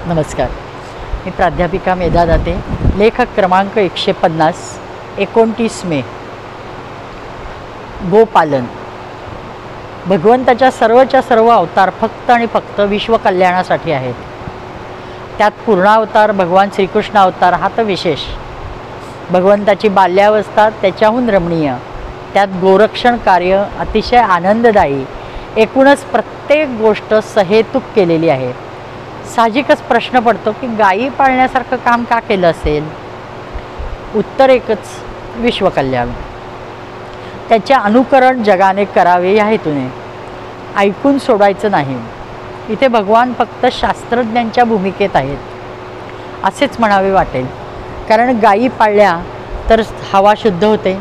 नमस्कार. मी प्राध्यापिका मेधा दाते. लेखक क्रमांक 150. 29 मे. गोपालन. भगवंताच्या सर्वच्या सर्व अवतार फक्त आणि फक्त विश्वकल्याणासाठी आहेत. त्यात पूर्णावतार भगवान श्रीकृष्ण अवतार हा तर विशेष. भगवंताची बाल्यावस्था त्याच्याहून रमणीय. त्यात गोरक्षण कार्य अतिशय आनंददायी. एकूणच प्रत्येक गोष्ट सहेतुक केलेली आहे. साहजिकच प्रश्न पडतो की गायी पाळण्यासारखं काम का केलं असेल. उत्तर एकच, विश्वकल्याण. त्याचे अनुकरण जगाने करावे या हेतूने. ऐकून सोडायचं नाही. इथे भगवान फक्त शास्त्रज्ञांच्या भूमिकेत आहेत असेच म्हणावे वाटेल. कारण गायी पाळल्या तर हवा शुद्ध होते.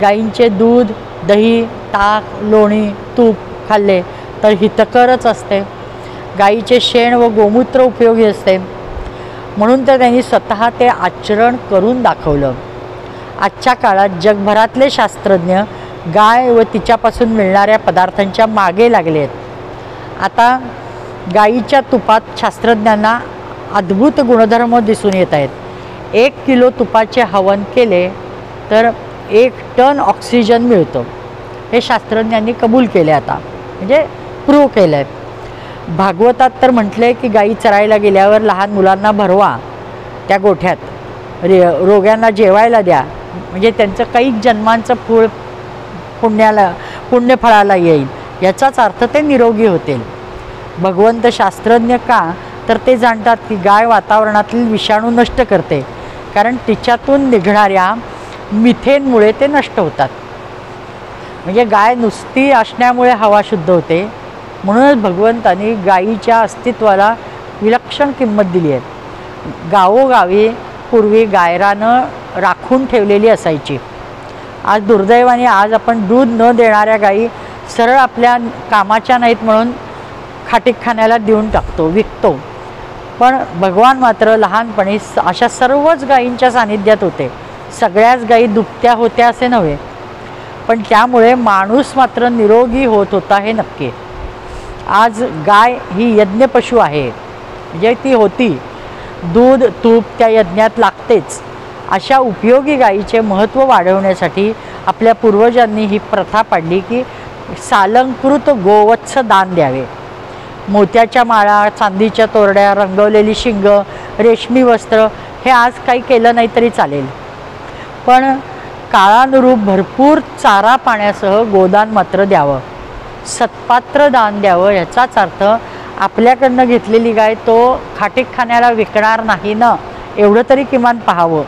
गायींचे दूध, दही, ताक, लोणी, तूप खाल्ले तर हितकरच असते. गायीचे शेण व गोमूत्र उपयोगी असते. म्हणून तर त्यांनी स्वतः ते आचरण करून दाखवलं. आजच्या काळात जगभरातले शास्त्रज्ञ गाय व तिच्यापासून मिळणाऱ्या पदार्थांच्या मागे लागले आहेत. आता गायीच्या तुपात शास्त्रज्ञांना अद्भुत गुणधर्म दिसून येत आहेत. 1 किलो तुपाचे हवन केले तर 1 टन ऑक्सिजन मिळतो. हे शास्त्रज्ञांनी कबूल केले. आता म्हणजे प्रूव्ह केलं आहे. भागवतात तर म्हटले की गायी चरायला गेल्यावर लहान मुलांना भरवा त्या गोठ्यात, रोग्यांना जेवायला द्या, म्हणजे त्यांचं काही जन्मांचं फळ पुण्यफळाला येईल. याचाच अर्थ ते निरोगी होतील. भगवंत शास्त्रज्ञ का तर ते जाणतात की गाय वातावरणातील विषाणू नष्ट करते. कारण तिच्यातून निघणाऱ्या मिथेनमुळे ते नष्ट होतात. म्हणजे गाय नुसती असण्यामुळे हवा शुद्ध होते. म्हणूनच भगवंतांनी गायीच्या अस्तित्वाला विलक्षण किंमत दिली आहे. गावोगावी पूर्वी गायरानं राखून ठेवलेली असायची. आज दुर्दैवाने आपण दूध न देणाऱ्या गायी सरळ आपल्या कामाच्या नाहीत म्हणून खाटीकखान्याला देऊन टाकतो, विकतो. पण भगवान मात्र लहानपणी अशा सर्वच गायींच्या सानिध्यात होते. सगळ्याच गायी दुभत्या होत्या असे नव्हे, पण त्यामुळे माणूस मात्र निरोगी होत होता हे नक्की. आज गाय ही यज्ञपशु आहे. म्हणजे ती होती. दूध, तूप त्या यज्ञात लागतेच. अशा उपयोगी गायीचे महत्त्व वाढवण्यासाठी आपल्या पूर्वजांनी ही प्रथा पाडली की सालंकृत गोवत्स दान द्यावे. मोत्याच्या माळा, चांदीच्या तोरड्या, रंगवलेली शिंग, रेशमी वस्त्र हे आज काही केलं नाही तरी चालेल. पण काळानुरूप भरपूर चारा पाण्यासह गोदान मात्र द्यावं. सत्पात्र दान द्यावं. याचाच अर्थ आपल्याकडनं घेतलेली गाय तो खाटीकखान्याला विकणार नाही ना, एवढं तरी किमान पाहावं.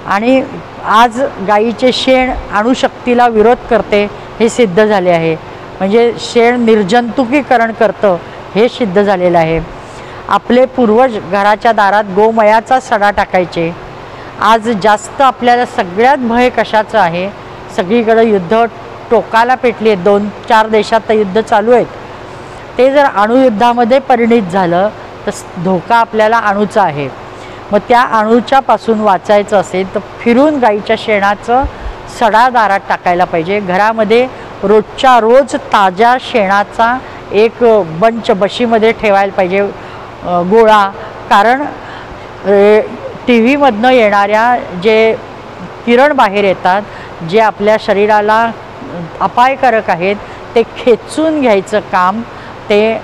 आणि आज गायीचे शेण अणुशक्तीला विरोध करते हे सिद्ध झाले आहे. म्हणजे शेण निर्जंतुकीकरण करतं हे सिद्ध झालेलं आहे. आपले पूर्वज घराच्या दारात गोमयाचा सडा टाकायचे. आज जास्त आपल्याला सगळ्यात भय कशाचं आहे. सगळीकडे युद्ध टोकाला पेटली आहेत. 2-4 देशात युद्ध चालू आहेत. ते जर अणुयुद्धामध्ये परिणित झालं तर धोका आपल्याला अणूचा आहे. मग त्या अणूच्यापासून वाचायचं असेल तर फिरून गाईच्या शेणाचं सडा दारात टाकायला पाहिजे. घरामध्ये रोजच्या रोज ताज्या शेणाचा एक बंच बशीमध्ये ठेवायला पाहिजे, गोळा. कारण TV मधनं येणाऱ्या जे किरण बाहेर येतात, जे आपल्या शरीराला अपायकारक आहेत, ते खेचून घ्यायचं काम ते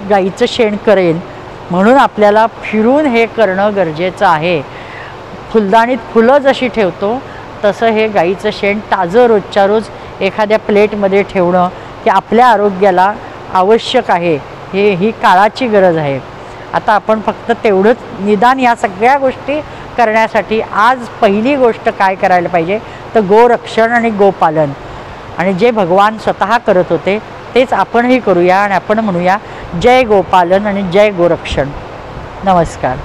गाईचं शेण करेल. म्हणून आपल्याला फिरून हे करणं गरजेचं आहे. फुलदाणीत फुलं जशी ठेवतो तसं हे गाईचं शेण ताजं रोजच्या रोज एखाद्या प्लेटमध्ये ठेवणं की आपल्या आरोग्याला आवश्यक आहे. ही काळाची गरज आहे. आता आपण फक्त तेवढंच निदान या सगळ्या गोष्टी करण्यासाठी आज पहिली गोष्ट काय करायला पाहिजे तर गोरक्षण आणि गोपालन. आणि जे भगवान स्वतः करत होते तेच आपणही करूया. आणि आपण म्हणूया जय गोपालन आणि जय गोरक्षण. नमस्कार.